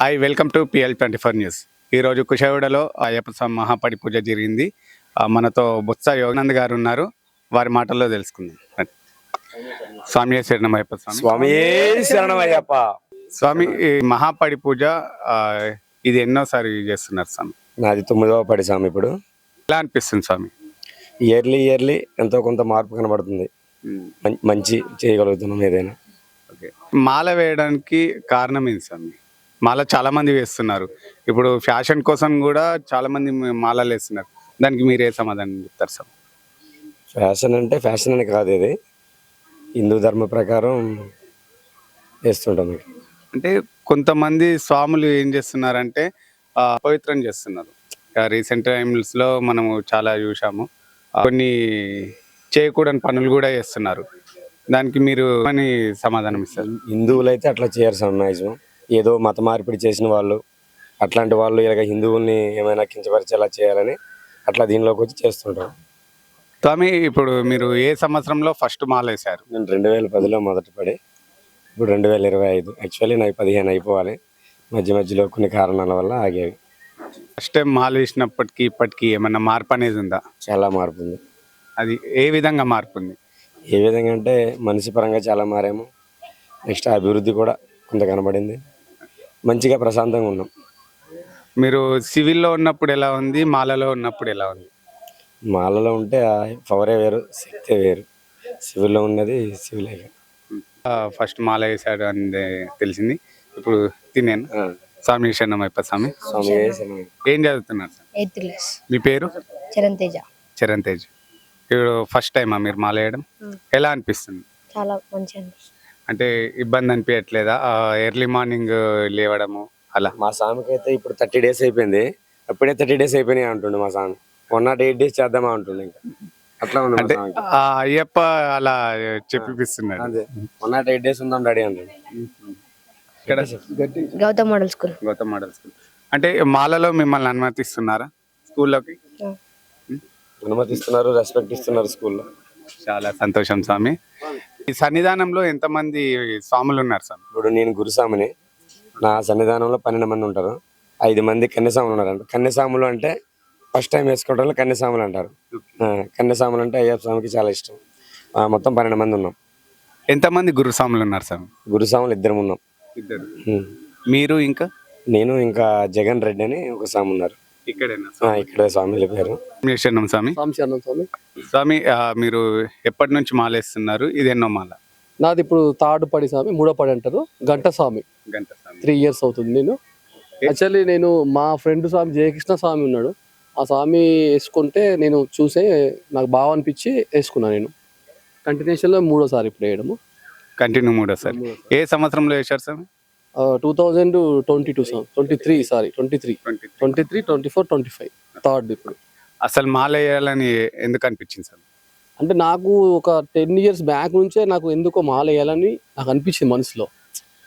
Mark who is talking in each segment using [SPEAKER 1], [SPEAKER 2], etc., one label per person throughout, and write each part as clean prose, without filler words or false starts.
[SPEAKER 1] Hi, welcome to PL24 news. ఈరోజు కుషాయిగూడలో అయ్యప్ప స్వామి మహాపడి పూజ జరిగింది. మనతో బొత్స యోగానంద్ గారు ఉన్నారు. వారి మాటల్లో తెలుసుకుందాం. స్వామి శరణమయ్యప్ప.
[SPEAKER 2] స్వామి శరణమయ్యప్ప.
[SPEAKER 1] స్వామి, ఈ మహాపడి పూజ ఇది ఎన్నోసారి చేస్తున్నారు స్వామి?
[SPEAKER 2] నాది 9వ పడి స్వామి. ఇప్పుడు
[SPEAKER 1] ఎలా అనిపిస్తుంది స్వామి?
[SPEAKER 2] ఇయర్లీ ఎంతో కొంత మార్పు కనబడుతుంది. మంచి చేయగలుగుతున్నాం ఏదైనా.
[SPEAKER 1] ఓకే, మాల వేయడానికి కారణం ఏంటి స్వామి? మాల చాలా మంది వేస్తున్నారు. ఇప్పుడు ఫ్యాషన్ కోసం కూడా చాలా మంది మాలలు వేస్తున్నారు. దానికి మీరు ఏ సమాధానం చెప్తారు సార్?
[SPEAKER 2] ఫ్యాషన్ అంటే ఫ్యాషన్ అని కాదు, ఇది హిందూ ధర్మ ప్రకారం వేస్తుంటాం.
[SPEAKER 1] అంటే కొంతమంది స్వాములు ఏం చేస్తున్నారంటే పవిత్రం చేస్తున్నారు. రీసెంట్ టైమ్స్లో మనము చాలా చూసాము. కొన్ని చేయకూడని పనులు కూడా చేస్తున్నారు. దానికి మీరు అని సమాధానం ఇస్తారు?
[SPEAKER 2] హిందువులు అయితే అట్లా చేయరు సార్. మ్యాక్సిమం ఏదో మత మార్పిడి చేసిన వాళ్ళు, అట్లాంటి వాళ్ళు ఇలాగ హిందువుల్ని ఏమైనా కించపరిచేలా చేయాలని అట్లా దీనిలోకి వచ్చి చేస్తుంటారు.
[SPEAKER 1] స్వామి, ఇప్పుడు మీరు ఏ సంవత్సరంలో ఫస్ట్ మాల వేశారు?
[SPEAKER 2] నేను 2010లో మొదటి పడి, ఇప్పుడు 2025. యాక్చువల్లీ నాకు 15 అయిపోవాలి. మధ్యలో కొన్ని కారణాల వల్ల ఆగేవి.
[SPEAKER 1] ఫస్ట్ టైం మాల వేసినప్పటికీ ఇప్పటికీ ఏమన్నా మార్పు అనేది ఉందా?
[SPEAKER 2] చాలా మార్పు ఉంది.
[SPEAKER 1] అది ఏ విధంగా మార్పు ఉంది?
[SPEAKER 2] ఏ విధంగా అంటే మనిషి పరంగా చాలా మారాము. నెక్స్ట్ అభివృద్ధి కూడా కొంత కనబడింది. మంచిగా ప్రశాంతంగా ఉన్నాం.
[SPEAKER 1] మీరు సివిల్లో ఉన్నప్పుడు ఎలా ఉంది, మాలలో ఉన్నప్పుడు ఎలా ఉంది?
[SPEAKER 2] మాలలో ఉంటే పవరే వేరు, శక్తే వేరు. సివిల్లో ఉన్నది సివిల్.
[SPEAKER 1] ఫస్ట్ మాల వేసాడు అని తెలిసింది. ఇప్పుడు తినేను. స్వామి శరణమయ్యప్ప. స్వామి, ఏం చదువుతున్నారు సార్?
[SPEAKER 3] 8th class.
[SPEAKER 1] మీ పేరు?
[SPEAKER 3] చరణ్ తేజ.
[SPEAKER 1] చరణ్ తేజ్. ఇప్పుడు ఫస్ట్ టైమా మీరు మాల వేయడం? ఎలా అనిపిస్తుంది?
[SPEAKER 3] చాలా మంచిగా అనిపిస్తుంది.
[SPEAKER 1] అంటే ఇబ్బంది అనిపించట్లేదా ఎర్లీ మార్నింగ్ లేవడము అలా?
[SPEAKER 2] మా స్వామికి అయితే ఇప్పుడు 30 days అయిపోయింది. అప్పుడే 30 days అయిపోయినాయి అంటుండే మా స్వామి. 108 days చేద్దామా అంటుండే. ఇంకా అట్లా ఉంది
[SPEAKER 1] అంటే అయ్యప్ప అలా చెప్పిస్తున్నాడు.
[SPEAKER 2] అదే 108 days ఉందాం డాడీ అంటుండే.
[SPEAKER 1] ఇక్కడ
[SPEAKER 3] Gautam model school.
[SPEAKER 1] Gautam model school. అంటే మాలలో మిమ్మల్ని అనుమతిస్తున్నారా స్కూల్లోకి?
[SPEAKER 2] అనుమతిస్తున్నారు, రెస్పెక్ట్ ఇస్తున్నారు స్కూల్లో.
[SPEAKER 1] చాలా సంతోషం స్వామి. ఈ సన్నిధానంలో ఎంతమంది స్వాములు ఉన్నారు స్వామి?
[SPEAKER 2] ఇప్పుడు నేను గురుస్వామిని. నా సన్నిధానంలో 12 మంది ఉంటారు. 5 మంది కన్యస్వాములు ఉన్నారు. కన్యస్వాములు అంటే ఫస్ట్ టైం వేసుకోవడం కన్యస్వాములు అంటారు. కన్యస్వాములు అంటే అయ్యప్ప స్వామికి చాలా ఇష్టం. మొత్తం 12 మంది ఉన్నాం.
[SPEAKER 1] ఎంతమంది గురుస్వాములు ఉన్నారు స్వామి?
[SPEAKER 2] గురుస్వాములు 2 ఉన్నాం.
[SPEAKER 1] ఇద్దరు. మీరు ఇంకా?
[SPEAKER 2] నేను ఇంకా జగన్ రెడ్డి అని ఒక స్వామి ఉన్నారు.
[SPEAKER 1] ఇక్కడేనా?
[SPEAKER 2] ఇక్కడే స్వామి పేరు.
[SPEAKER 1] శరణం స్వామి. స్వామి, మీరు ఎప్పటి నుంచి మాలేస్తున్నారు? ఇది ఎన్నో మాల?
[SPEAKER 4] నాది ఇప్పుడు 3rd పడి స్వామి, 3వ పడి అంటారు. గంట స్వామి. 3 years అవుతుంది. నేను యాక్చువల్లీ నేను మా ఫ్రెండ్ స్వామి జయకృష్ణ స్వామి ఉన్నాడు. ఆ స్వామి వేసుకుంటే నేను చూసే నాకు బాగా అనిపించి వేసుకున్నాను. నేను కంటిన్యూషన్లో 3వసారి ఇప్పుడు వేయడము.
[SPEAKER 1] కంటిన్యూ 3వసారి. ఏ సంవత్సరంలో వేశారు స్వామి?
[SPEAKER 4] 2022 స్వామి. 23 సారీ 23, 24, 25 3rd ఇప్పుడు.
[SPEAKER 1] అసలు మాల వేయాలని ఎందుకు అనిపించింది సార్?
[SPEAKER 4] అంటే నాకు ఒక 10 years బ్యాక్ నుంచే నాకు ఎందుకో మాల వేయాలని నాకు అనిపించింది మనసులో.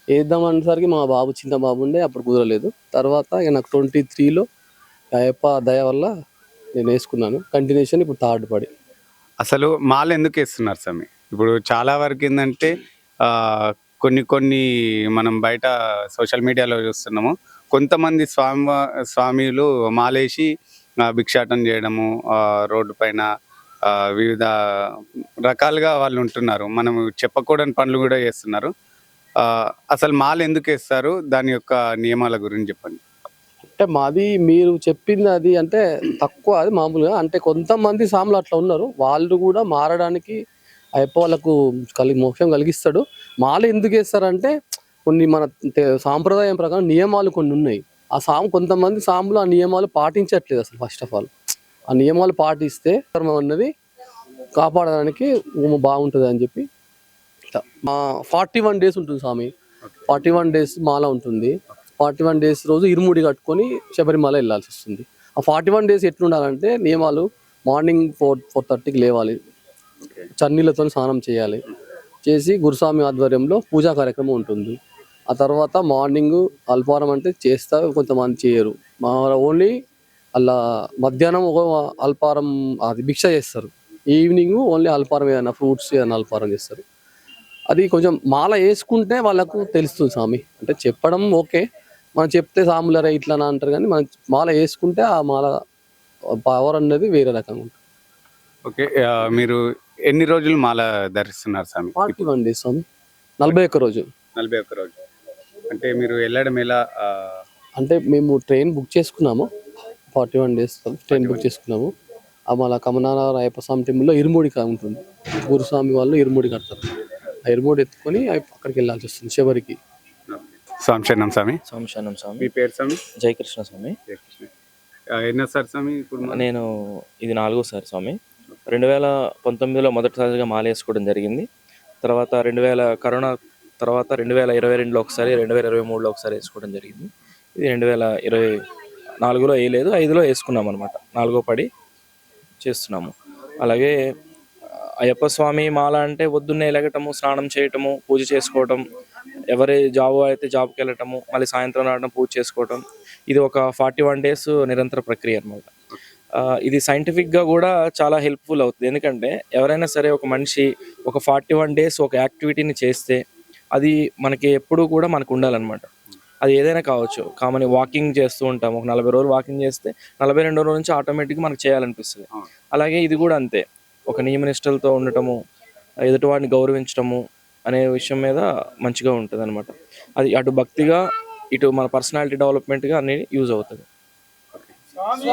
[SPEAKER 4] వేద్దామనేసరికి మా బాబు చిన్న బాబు ఉండే, అప్పుడు కుదరలేదు. తర్వాత ఇక నాకు 23లో అయ్యప్ప దయ వల్ల నేను వేసుకున్నాను. కంటిన్యూషన్ ఇప్పుడు 3rd పడి.
[SPEAKER 1] అసలు మాల ఎందుకు వేస్తున్నారు స్వామి? ఇప్పుడు చాలా వరకు ఏంటంటే కొన్ని మనం బయట సోషల్ మీడియాలో చూస్తున్నాము. కొంతమంది స్వామిలు మాలేసి భిక్షాటన చేయడము, రోడ్డు పైన వివిధ రకాలుగా వాళ్ళు ఉంటున్నారు. మనం చెప్పకూడని పనులు కూడా చేస్తున్నారు. అసలు మాల ఎందుకు వేస్తారు? దాని యొక్క నియమాల గురించి చెప్పండి.
[SPEAKER 4] అంటే మాది మీరు చెప్పింది అది అంటే తక్కువ, అది మామూలుగా. అంటే కొంతమంది స్వాములు అట్లా ఉన్నారు. వాళ్ళు కూడా మారడానికి అయ్యప్ప వాళ్ళకు మోక్షం కలిగిస్తాడు. మాల ఎందుకు వేస్తారంటే కొన్ని మన సాంప్రదాయం ప్రకారం నియమాలు కొన్ని ఉన్నాయి. కొంతమంది స్వాములు ఆ నియమాలు పాటించట్లేదు అసలు. ఫస్ట్ ఆఫ్ ఆల్ ఆ నియమాలు పాటిస్తే ధర్మం అన్నది కాపాడడానికి బాగుంటుంది అని చెప్పి 41 days ఉంటుంది స్వామి. 41 days మాల ఉంటుంది. 41 days రోజు ఇరుముడి కట్టుకొని శబరిమల వెళ్ళాల్సి వస్తుంది. ఆ 41 days ఎట్లుండాలంటే నియమాలు: మార్నింగ్ 4:30కి లేవాలి, చన్నీళ్ళతో స్నానం చేయాలి, చేసి గురుస్వామి ఆధ్వర్యంలో పూజా కార్యక్రమం ఉంటుంది. ఆ తర్వాత మార్నింగ్ అల్పారం అంటే చేస్తారు, కొంతమంది చేయరు. ఓన్లీ అలా మధ్యాహ్నం ఒక అల్పారం అది భిక్ష చేస్తారు. ఈవినింగ్ ఓన్లీ అల్పారం, ఏదైనా ఫ్రూట్స్ ఏదైనా అల్పారం చేస్తారు. అది కొంచెం మాల వేసుకుంటే వాళ్ళకు తెలుస్తుంది స్వామి. అంటే చెప్పడం ఓకే, మనం చెప్తే సాములరే ఇట్లా అని అంటారు, కానీ మనం మాల వేసుకుంటే ఆ మాల పవర్ అనేది వేరే రకంగా ఉంటుంది.
[SPEAKER 1] ఓకే. మీరు ఎన్ని రోజులు మాల ధరిస్తున్నారు స్వామి?
[SPEAKER 4] 41 days స్వామి, 41 రోజు.
[SPEAKER 1] 41 రోజు. అంటే మీరు వెళ్ళడం ఎలా?
[SPEAKER 4] అంటే మేము ట్రైన్ బుక్ చేసుకున్నాము, 41 days ట్రైన్ బుక్ చేసుకున్నాము. మళ్ళీ కమనాల అయ్యప్ప స్వామి టెంపుల్లో ఇరుముడి ఉంటుంది, గురుస్వామి వాళ్ళు ఇరుముడి కడతారు. ఆ ఇరుముడి ఎత్తుకొని అక్కడికి వెళ్ళాల్సి వస్తుంది శబరికి.
[SPEAKER 1] స్వామి శరణం స్వామి.
[SPEAKER 5] సంశనం
[SPEAKER 1] మీ
[SPEAKER 5] స్వామి.
[SPEAKER 1] పేరు స్వామి?
[SPEAKER 5] జయకృష్ణ స్వామి.
[SPEAKER 1] ఎన్నోసారి స్వామి ఇప్పుడు
[SPEAKER 5] నేను ఇది 4వసారి స్వామి. 2019లో మొదటిసారిగా మాల వేసుకోవడం జరిగింది. తర్వాత కరోనా తర్వాత 2022లో ఒకసారి, 2023లో ఒకసారి వేసుకోవడం జరిగింది. ఇది 2024లో వేయలేదు, 5లో వేసుకున్నాం అనమాట. 4వ పడి చేస్తున్నాము. అలాగే అయ్యప్ప స్వామి మాల అంటే పొద్దున్నే లెగటము, స్నానం చేయటము, పూజ చేసుకోవటం, ఎవరి జాబ్ అయితే జాబ్కి వెళ్ళటము, మళ్ళీ సాయంత్రం రావడం, పూజ చేసుకోవటం. ఇది ఒక 41 days నిరంతర ప్రక్రియ అనమాట. ఇది సైంటిఫిక్గా కూడా చాలా హెల్ప్ఫుల్ అవుతుంది. ఎందుకంటే ఎవరైనా సరే ఒక మనిషి ఒక 41 days ఒక యాక్టివిటీని చేస్తే అది మనకి ఎప్పుడు కూడా మనకు ఉండాలన్నమాట. అది ఏదైనా కావచ్చు. కామన్ వాకింగ్ చేస్తూ ఉంటాం, ఒక 40 రోజులు వాకింగ్ చేస్తే 42వ రోజు నుంచి ఆటోమేటిక్గా మనకు చేయాలనిపిస్తుంది. అలాగే ఇది కూడా అంతే, ఒక నియమనిష్టలతో ఉండటము, ఎదుటివాడిని గౌరవించటము అనే విషయం మీద మంచిగా ఉంటుంది అనమాట. అది అటు భక్తిగా, ఇటు మన పర్సనాలిటీ డెవలప్మెంట్గా అన్ని యూజ్ అవుతుంది.
[SPEAKER 6] స్వామి